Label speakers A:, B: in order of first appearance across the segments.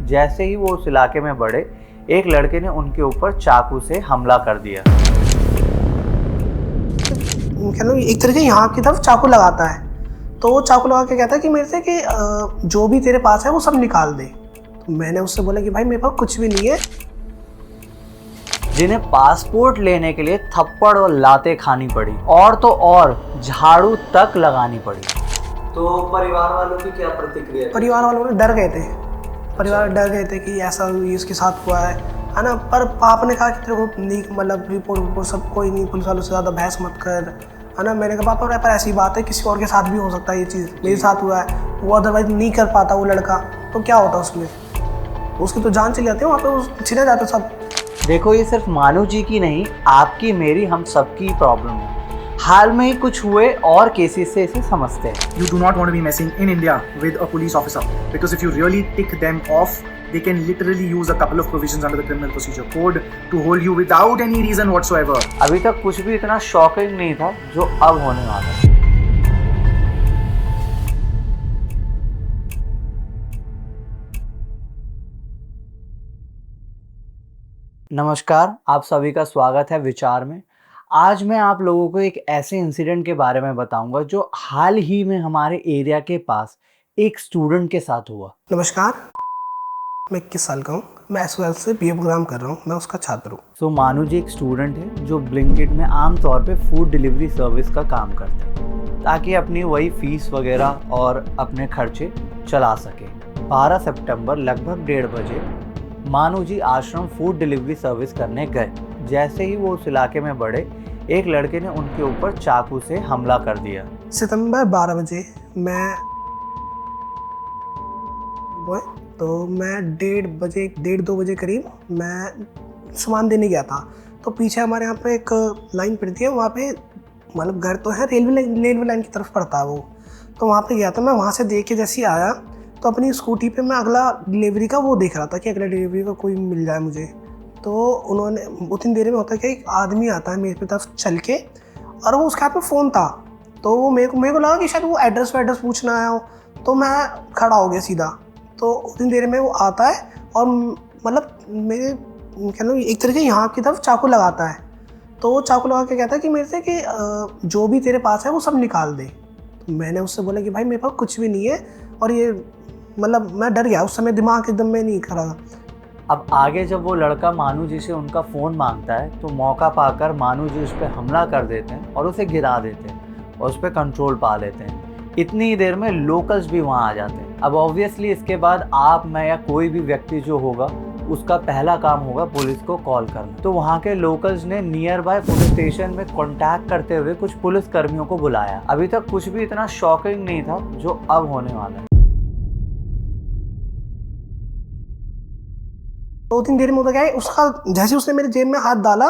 A: जैसे ही वो उस इलाके में बढ़े, एक लड़के ने उनके ऊपर चाकू से हमला कर दिया।
B: कह लो एक तरीके यहाँ की तरफ चाकू लगाता है, तो वो चाकू लगा के कहता है कि मेरे से कि जो भी तेरे पास है वो सब निकाल दे। तो मैंने उससे बोला कि भाई मेरे पास कुछ भी नहीं है।
A: जिन्हें पासपोर्ट लेने के लिए थप्पड़ और लातें खानी पड़ी और तो और झाड़ू तक लगानी पड़ी। तो परिवार वालों की क्या प्रतिक्रिया?
B: परिवार वालों ने डर गए थे, परिवार डर गए थे कि ऐसा इसके साथ हुआ है ना। पर पापा ने कहा कि तेरे को नहीं, मतलब रिपोर्ट सब कोई नहीं, पुलिस वालों से ज़्यादा बहस मत कर, है ना। मैंने कहा पापा पर ऐसी बात है, किसी और के साथ भी हो सकता है ये चीज़, मेरे साथ हुआ है, वो अदरवाइज नहीं कर पाता वो लड़का, तो क्या होता उसमें, उसकी तो जान चली जाती है, वहाँ पे छिने जाते सब।
A: देखो, ये सिर्फ मानू जी की नहीं, आपकी मेरी हम सबकी प्रॉब्लम है। हाल में ही कुछ हुए और केसेस से इसे समझते हैं।
C: You do not want to be messing in India with a police officer, because if you really tick them off, they can literally use a couple of provisions under the Criminal Procedure Code to hold you without any reason whatsoever.
A: अभी तक कुछ भी इतना shocking नहीं था जो अब होने वाला है। नमस्कार, आप सभी का स्वागत है विचार में। आज मैं आप लोगों को एक ऐसे इंसिडेंट के बारे में बताऊंगा जो हाल ही में हमारे एरिया के पास एक स्टूडेंट के साथ हुआ।
B: नमस्कार, मैं 21 साल का हूँ, मैं SOL से BA प्रोग्राम कर रहा हूँ, मैं उसका छात्र हूँ।
A: मानू जी एक स्टूडेंट है जो ब्लिंकिट में आमतौर पे फूड डिलीवरी सर्विस का काम करते हैं ताकि अपनी वही फीस वगैरह और अपने खर्चे चला सके। 12 सितंबर लगभग 1:30 बजे मानू जी आश्रम फूड डिलीवरी सर्विस करने गए। जैसे ही वो उस इलाके में बढ़े, एक लड़के ने उनके ऊपर चाकू से हमला कर दिया।
B: सितंबर 12 बजे मैं 1:30-2 बजे करीब मैं सामान देने गया था। तो पीछे हमारे यहाँ पे एक लाइन पड़ती है, वहाँ पे मतलब घर तो है, रेलवे लाइन की तरफ पड़ता है वो। तो वहाँ पे गया था मैं, वहाँ से देख के जैसे ही आया तो अपनी स्कूटी पे मैं अगला डिलीवरी का वो देख रहा था कि अगला डिलीवरी का कोई मिल जाए मुझे। तो उन्होंने उतनी देर में होता है कि एक आदमी आता है मेरे तरफ चल के, और वो उसके हाथ में फ़ोन था। तो वो मेरे को लगा कि शायद वो एड्रेस पूछना आया हो, तो मैं खड़ा हो गया सीधा। तो उतनी देर में वो आता है और मतलब मेरे कह लो एक तरीके यहाँ की तरफ चाकू लगाता है। तो वो चाकू लगा के कहता है कि मेरे से कि जो भी तेरे पास है वो सब निकाल दे। तो मैंने उससे बोला कि भाई मेरे पास कुछ भी नहीं है, और ये मतलब मैं डर गया उस समय, दिमाग एकदम में नहीं खड़ा।
A: अब आगे जब वो लड़का मानू जी से उनका फ़ोन मांगता है तो मौका पाकर मानू जी उस पर हमला कर देते हैं और उसे गिरा देते हैं और उस पर कंट्रोल पा लेते हैं। इतनी ही देर में लोकल्स भी वहाँ आ जाते हैं। अब ऑब्वियसली इसके बाद आप, मैं या कोई भी व्यक्ति जो होगा उसका पहला काम होगा पुलिस को कॉल करना। तो वहाँ के लोकल्स ने नियर बाय पुलिस स्टेशन में कॉन्टैक्ट करते हुए कुछ पुलिस कर्मियों को बुलाया। अभी तक कुछ भी इतना शॉकिंग नहीं था जो अब होने वाला है।
B: 2-3 देर में होता क्या है, उसका जैसे उसने मेरे जेब में हाथ डाला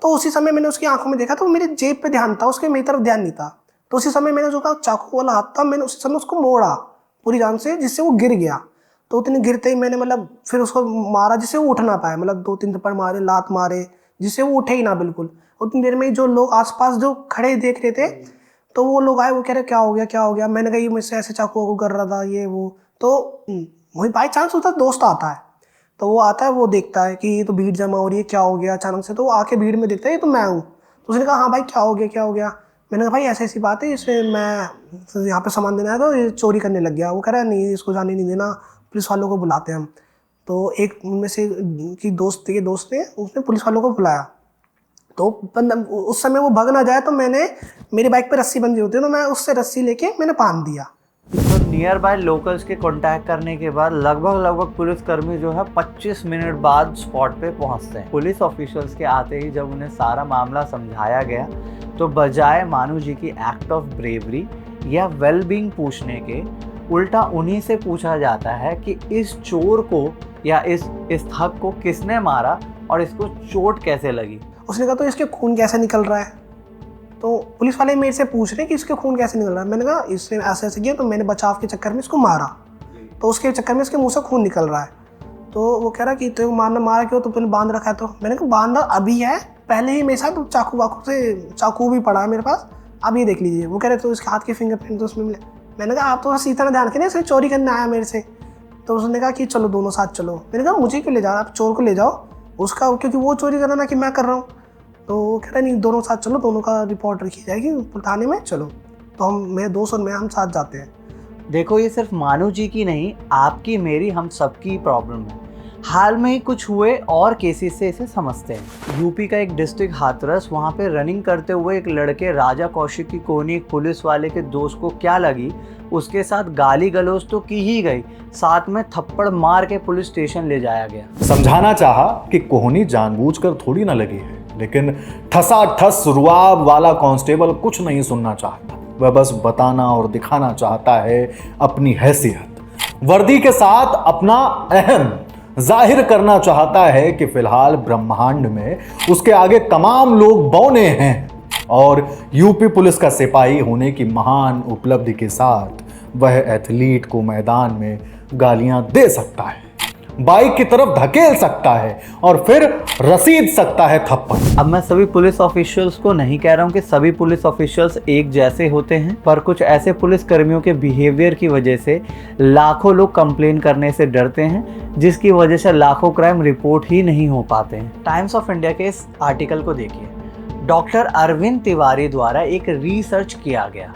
B: तो उसी समय मैंने उसकी आंखों में देखा, तो मेरे जेब पे ध्यान था, उसके मेरी तरफ ध्यान नहीं था। तो उसी समय मैंने जो का चाकू वाला हाथ था, मैंने उसी समय उसको मोड़ा पूरी जान से, जिससे वो गिर गया। तो उतने गिरते ही मैंने मतलब फिर उसको मारा जिससे वो उठ ना पाए, मतलब 2-3 थप्पड़ मारे, लात मारे, जिससे वो उठे ही ना बिल्कुल। उतनी देर में जो लोग आसपास जो खड़े देख रहे थे, तो वो लोग आए, वो कह रहे क्या हो गया क्या हो गया। मैंने कहा ये मुझसे ऐसे चाकू कर रहा था ये वो। तो वही बाई चांस उसका दोस्त आता है, तो वो आता है, वो देखता है कि ये तो भीड़ जमा हो रही है, क्या हो गया अचानक से। तो वो आके भीड़ में देखता है ये तो मैं हूँ। तो उसने कहा हाँ भाई क्या हो गया क्या हो गया। मैंने कहा भाई ऐसी ऐसी बात है, इसे मैं यहाँ पे सामान देना है तो ये चोरी करने लग गया। वो कह रहा है नहीं, इसको जाने नहीं देना, पुलिस वालों को बुलाते हैं हम। तो एक उनमें से की दोस्त थे, उसने पुलिस वालों को बुलाया। तो उस समय वो भाग ना जाए, तो मैंने मेरी बाइक पे रस्सी बंधी होती है, तो मैं उससे रस्सी लेके मैंने बांध दिया।
A: तो नियर बाय लोकल्स के कांटेक्ट करने के बाद लगभग पुलिसकर्मी जो है 25 मिनट बाद स्पॉट पे पहुंचते हैं। पुलिस ऑफिशियल्स के आते ही जब उन्हें सारा मामला समझाया गया तो बजाय मानू जी की एक्ट ऑफ ब्रेवरी या वेलबींग पूछने के, उल्टा उन्हीं से पूछा जाता है कि इस चोर को या इस ठग को किसने मारा और इसको चोट कैसे लगी।
B: उसने कहा तो इसके खून कैसे निकल रहा है। तो पुलिस वाले मेरे से पूछ रहे कि इसके खून कैसे निकल रहा है। मैंने कहा इसने ऐसे ऐसे किया, तो मैंने बचाव के चक्कर में इसको मारा, तो उसके चक्कर में इसके मुंह से खून निकल रहा है। तो वो कह रहा कि तो मारा क्यों, तो तूने बांध रखा है। तो मैंने कहा बांधा अभी है, पहले ही मेरे साथ चाकू भी पड़ा है मेरे पास, अब ये देख लीजिए। वो कह रहे तो इसके हाथ के फिंगरप्रिंट तो उसमें मिले। मैंने कहा आप तो सीधा ना ध्यान करें, इसने चोरी करने आया मेरे से। तो उसने कहा कि चलो दोनों साथ चलो। मैंने कहा मुझे क्यों ले जा, आप चोर को ले जाओ उसका, क्योंकि वो चोरी कर रहा ना कि मैं कर रहा हूँ। तो वो कह रहा नहीं दोनों साथ चलो, दोनों का रिपोर्ट रखी जाएगी थाने में, चलो। तो हम, मेरे दोस्त और मैं, हम साथ जाते हैं।
A: देखो ये सिर्फ मानू जी की नहीं, आपकी मेरी हम सबकी प्रॉब्लम है। हाल में ही कुछ हुए और केसेस से इसे समझते हैं। यूपी का एक डिस्ट्रिक्ट हाथरस, वहाँ पे रनिंग करते हुए एक लड़के राजा कौशिक की कोहनी एक पुलिस वाले के दोस्त को क्या लगी, उसके साथ गाली गलौज तो की ही गई, साथ में थप्पड़ मार के पुलिस स्टेशन ले जाया गया।
D: समझाना चाहा कि कोहनी जानबूझकर थोड़ी ना लगी है, लेकिन ठसाठस रुआब वाला कांस्टेबल कुछ नहीं सुनना चाहता। वह बस बताना और दिखाना चाहता है अपनी हैसियत, वर्दी के साथ अपना अहम जाहिर करना चाहता है कि फिलहाल ब्रह्मांड में उसके आगे तमाम लोग बौने हैं, और यूपी पुलिस का सिपाही होने की महान उपलब्धि के साथ वह एथलीट को मैदान में गालियां दे सकता है, बाइक की तरफ धकेल सकता है और फिर रसीद सकता है थप्पड़।
A: अब मैं सभी पुलिस ऑफिशियल्स को नहीं कह रहा हूँ कि सभी पुलिस ऑफिशियल्स एक जैसे होते हैं, पर कुछ ऐसे पुलिस कर्मियों के बिहेवियर की वजह से लाखों लोग कंप्लेन करने से डरते हैं, जिसकी वजह से लाखों क्राइम रिपोर्ट ही नहीं हो पाते हैं। टाइम्स ऑफ इंडिया के इस आर्टिकल को देखिए। डॉक्टर अरविंद तिवारी द्वारा एक रिसर्च किया गया।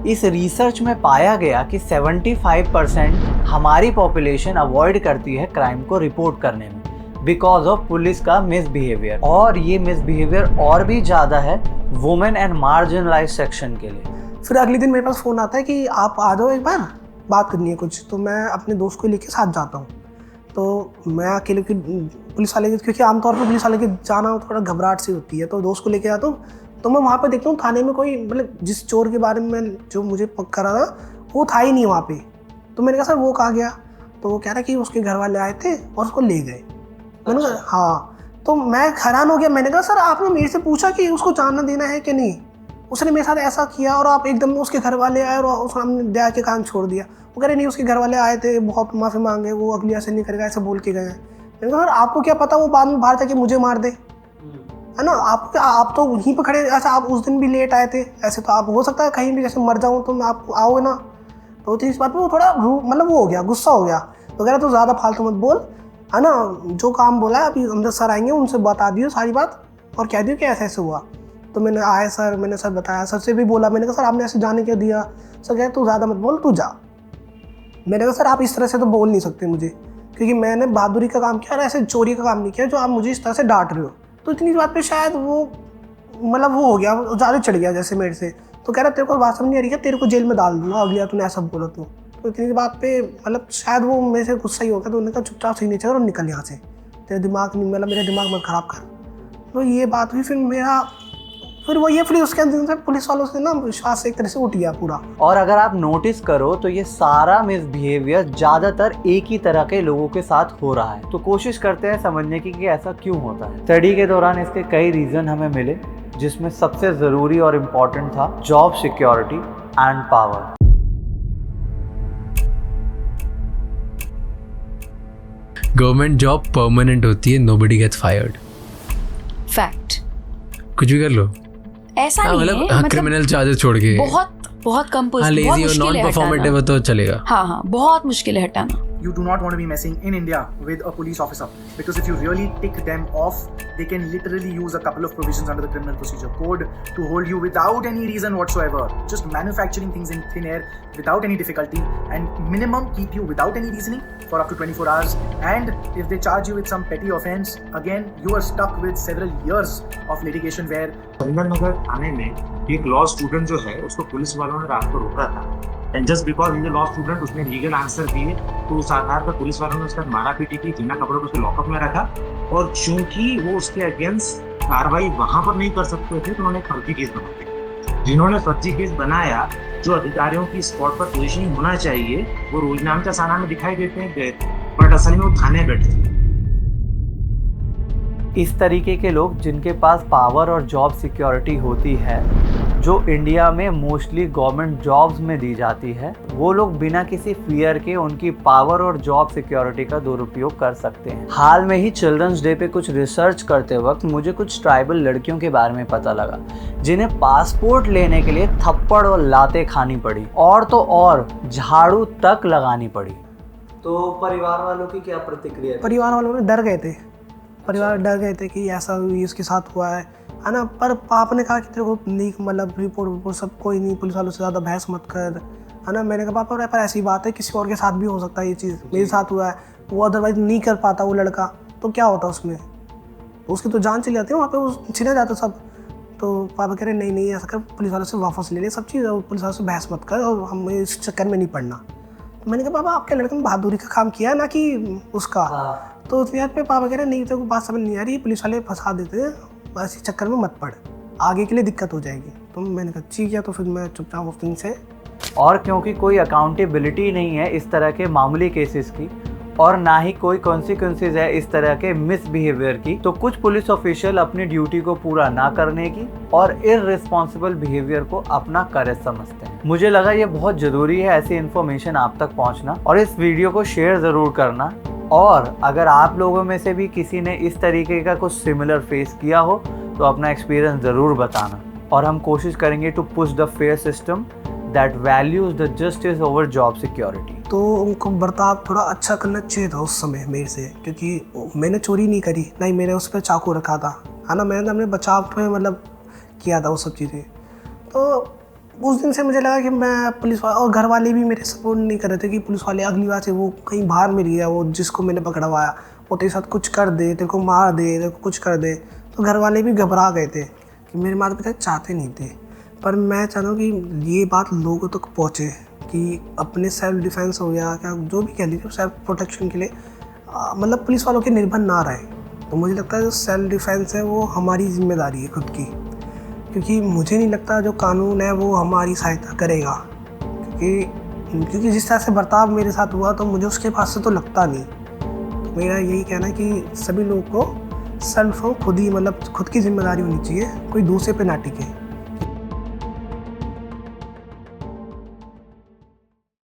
A: इस रिसर्च में पाया गया कि 75% हमारी पॉपुलेशन अवॉइड करती है क्राइम को रिपोर्ट करने में बिकॉज ऑफ पुलिस का मिसबिहेवियर, और ये मिसबिहेवियर और भी ज़्यादा है वुमेन एंड मार्जिनलाइज्ड सेक्शन के लिए।
B: फिर अगले दिन मेरे पास फ़ोन आता है कि आप आ जाओ, एक बार बात करनी है कुछ। तो मैं अपने दोस्त को लेके साथ जाता हूँ। तो मैं अकेले की पुलिस वाले, क्योंकि आमतौर पर पुलिस वाले के जाना थोड़ा घबराहट सी होती है, तो दोस्त को लेके जाता हूँ। तो मैं वहाँ पे देखता हूँ थाने में कोई, मतलब जिस चोर के बारे में जो मुझे पक्का रहा था वो था ही नहीं वहाँ पे। तो मैंने कहा सर वो कहाँ गया? तो वो कह रहा कि उसके घर वाले आए थे और उसको ले गए। मैंने कहा हाँ। तो मैं हैरान हो गया। मैंने कहा सर आपने मेरे से पूछा कि उसको जाना देना है कि नहीं? उसने मेरे साथ ऐसा किया और आप एकदम उसके घर वाले आए और उसने हमने दया के कान छोड़ दिया। वो कह रहे नहीं उसके घर वाले आए थे, बहुत माफ़ी मांगे, वो अगली ऐसे नहीं करेगा, ऐसे बोल के गए। मैंने कहा सर आपको क्या पता वो बाद में बाहर जाके मुझे मार दे, है ना? आप तो वहीं पर खड़े, ऐसा आप उस दिन भी लेट आए थे, ऐसे तो आप हो सकता है कहीं भी जैसे मर जाऊँ तो मैं आप आओगे ना। तो इस बात पे वो थोड़ा मतलब वो हो गया, गुस्सा हो गया। तो कह रहा तो ज़्यादा फालतू मत बोल, है ना? जो काम बोला है अभी अंदर सर आएंगे, उनसे बता दियो सारी बात और कह दियो कि ऐसे ऐसे हुआ। तो मैंने आए सर, मैंने सर बताया, सर से भी बोला। मैंने कहा सर आपने ऐसे जाने क्यों दिया? सर कहे तू ज़्यादा मत बोल, तू जा। मैंने कहा सर आप इस तरह से तो बोल नहीं सकते मुझे, क्योंकि मैंने बहादुरी का काम किया और ऐसे चोरी का काम नहीं किया जो आप मुझे इस तरह से डांट रहे हो। तो इतनी बात पे शायद वो मतलब वो हो गया, ज़्यादा चढ़ गया जैसे मेरे से। तो कह रहा तेरे को बात समझ नहीं आ रही है, तेरे को जेल में डाल दूंगा अगली बार तूने ऐसा बोला तो इतनी बात पे मतलब शायद वो मेरे से गुस्सा ही हो गया। तो उन्होंने कहा चुपचाप सिग्नेचर और निकल यहाँ से, तेरे दिमाग नहीं, मतलब मेरा दिमाग मत ख़राब कर। तो ये बात हुई। फिर उसके दिन से पुलिस वालों से ना विश्वास एक तरह से उठ गया पूरा।
A: और अगर आप नोटिस करो तो ये सारा मिसबिहेवियर ज़्यादातर एक ही तरह के लोगों के साथ हो रहा है। तो कोशिश करते हैं समझने की कि ऐसा क्यों होता है। स्टडी के दौरान इसके कई रीज़न हमें मिले, जिसमें सबसे ज़रूरी और इम्पॉर्टेंट था job security and power.
E: Government job permanent होती है, नोबडी गेट्स फायर्ड।
F: फैक्ट।
E: कुछ भी कर लो,
F: ऐसा नहीं है,
E: मतलब क्रिमिनल चार्जेस छोड़ के
F: बहुत कम, बहुत
E: लेजी और
F: मुश्किल
E: नॉन
F: है
E: परफॉर्मेटिव
F: हटाना।
E: तो चलेगा।
F: हाँ बहुत मुश्किल है हटाना।
C: You do not want to be messing in India with a police officer, because if you really tick them off, they can literally use a couple of provisions under the Criminal Procedure Code to hold you without any reason whatsoever, just manufacturing things in thin air without any difficulty, and minimum keep you without any reasoning for up to 24 hours. And if they charge you with some petty offense, again you are stuck with several years of litigation where
G: Sundernagar थाने में एक law student जो है उसको police वालों ने रात को रोका था, and just because in the law student उसने लीगल आंसर दिए तो उस आधार पर पुलिस वालों ने उसका मारा पीटी की, बिना कपड़ों को उसको लॉकअप में रखा। और चूंकि वो उसके अगेंस्ट कार्रवाई वहां पर नहीं कर सकते थे तो उन्होंने फर्जी केस बना दिया। जिन्होंने फर्जी केस बनाया, जो अधिकारियों की स्पॉट पर पोजीशनिंग होना चाहिए वो रोजनामे का साना में दिखाई देते हैं, बट असल में वो थाने बैठे थे।
A: इस तरीके के लोग जिनके पास पावर और जॉब सिक्योरिटी होती है, जो इंडिया में मोस्टली गवर्नमेंट जॉब्स में दी जाती है, वो लोग बिना किसी फियर के उनकी पावर और जॉब सिक्योरिटी का दुरुपयोग कर सकते हैं। हाल में ही चिल्ड्रंस डे पे कुछ रिसर्च करते वक्त मुझे कुछ ट्राइबल लड़कियों के बारे में पता लगा, जिन्हें पासपोर्ट लेने के लिए थप्पड़ और लातें खानी पड़ी, और तो और झाड़ू तक लगानी पड़ी। तो परिवार वालों की क्या प्रतिक्रिया थी?
B: परिवार वालों ने डर गए थे, परिवार डर गए थे कि ऐसा इसके साथ हुआ है ना। पर पापा ने कहा कि तेरे को नहीं, मतलब रिपोर्ट सब कोई नहीं, पुलिस वालों से ज़्यादा बहस मत कर, है ना। मैंने कहा पापा पर ऐसी बात है, किसी और के साथ भी हो सकता है ये चीज़, मेरे साथ हुआ है, वो अदरवाइज नहीं कर पाता वो लड़का, तो क्या होता उसमें, उसकी तो जान चली जाती है वहाँ पे, वो छिना जाता सब। तो पापा कह रहे नहीं नहीं ऐसा कर, पुलिस वालों से वापस ले ले सब चीज़, और पुलिस वालों से बहस मत कर, और हम इस चक्कर में नहीं पड़ना। तो मैंने कहा पापा आपके लड़के ने बहादुरी का काम किया ना कि उसका। तो उस याद पे पापा कह रहे नहीं, तो बात समझ नहीं आ रही, पुलिस वाले फंसा देते हैं, बस इस चक्कर में मत पड़, आगे के लिए दिक्कत हो जाएगी। तो मैंने कहा ठीक है, तो फिर मैं चुपचाप उस दिन से।
A: और क्योंकि कोई अकाउंटेबिलिटी नहीं है इस तरह के मामूली केसेस की, और ना ही कोई कॉन्सिक्वेंसेज है इस तरह के मिसबिहेवियर की, तो कुछ पुलिस ऑफिशियल अपनी ड्यूटी को पूरा ना करने की और इररिस्पॉन्सिबल बिहेवियर को अपना करेज समझते हैं। मुझे लगा ये बहुत ज़रूरी है ऐसी इन्फॉर्मेशन आप तक पहुंचना, और इस वीडियो को शेयर ज़रूर करना। और अगर आप लोगों में से भी किसी ने इस तरीके का कुछ सिमिलर फेस किया हो तो अपना एक्सपीरियंस ज़रूर बताना, और हम कोशिश करेंगे to push the fair system that values the justice over job security.
B: तो उनको बर्ताव थोड़ा अच्छा करना चाहिए था उस समय मेरे से, क्योंकि मैंने चोरी नहीं करी, नहीं मैंने उस पर चाकू रखा था, है ना। मैंने अपने बचाव में मतलब किया था वो सब चीज़ें। तो उस दिन से मुझे लगा कि मैं पुलिस वाला, और घर वाले भी मेरे सपोर्ट नहीं कर रहे थे कि पुलिस वाले अगली बार से वो कहीं बाहर मिल गया, वो जिसको मैंने पकड़वाया वो तेरे साथ कुछ कर दे, तेरे को मार दे, तेरे को कुछ कर दे। तो घर वाले भी घबरा गए थे कि मेरे माता पिता चाहते नहीं थे। पर मैं चाहता हूँ कि ये बात लोगों तक पहुँचे कि अपने सेल्फ डिफेंस हो गया, क्या जो भी कह लीजिए, सेल्फ प्रोटेक्शन के लिए मतलब पुलिस वालों के निर्भर ना रहे। तो मुझे लगता है जो सेल्फ डिफेंस है वो हमारी जिम्मेदारी है खुद की, क्योंकि मुझे नहीं लगता जो कानून है वो हमारी सहायता करेगा, क्योंकि जिस तरह से बर्ताव मेरे साथ हुआ तो मुझे उसके पास से तो लगता नहीं। तो मेरा यही कहना है कि सभी लोगों को सेल्फ खुद ही, मतलब खुद की जिम्मेदारी होनी चाहिए, कोई दूसरे पे ना टिके।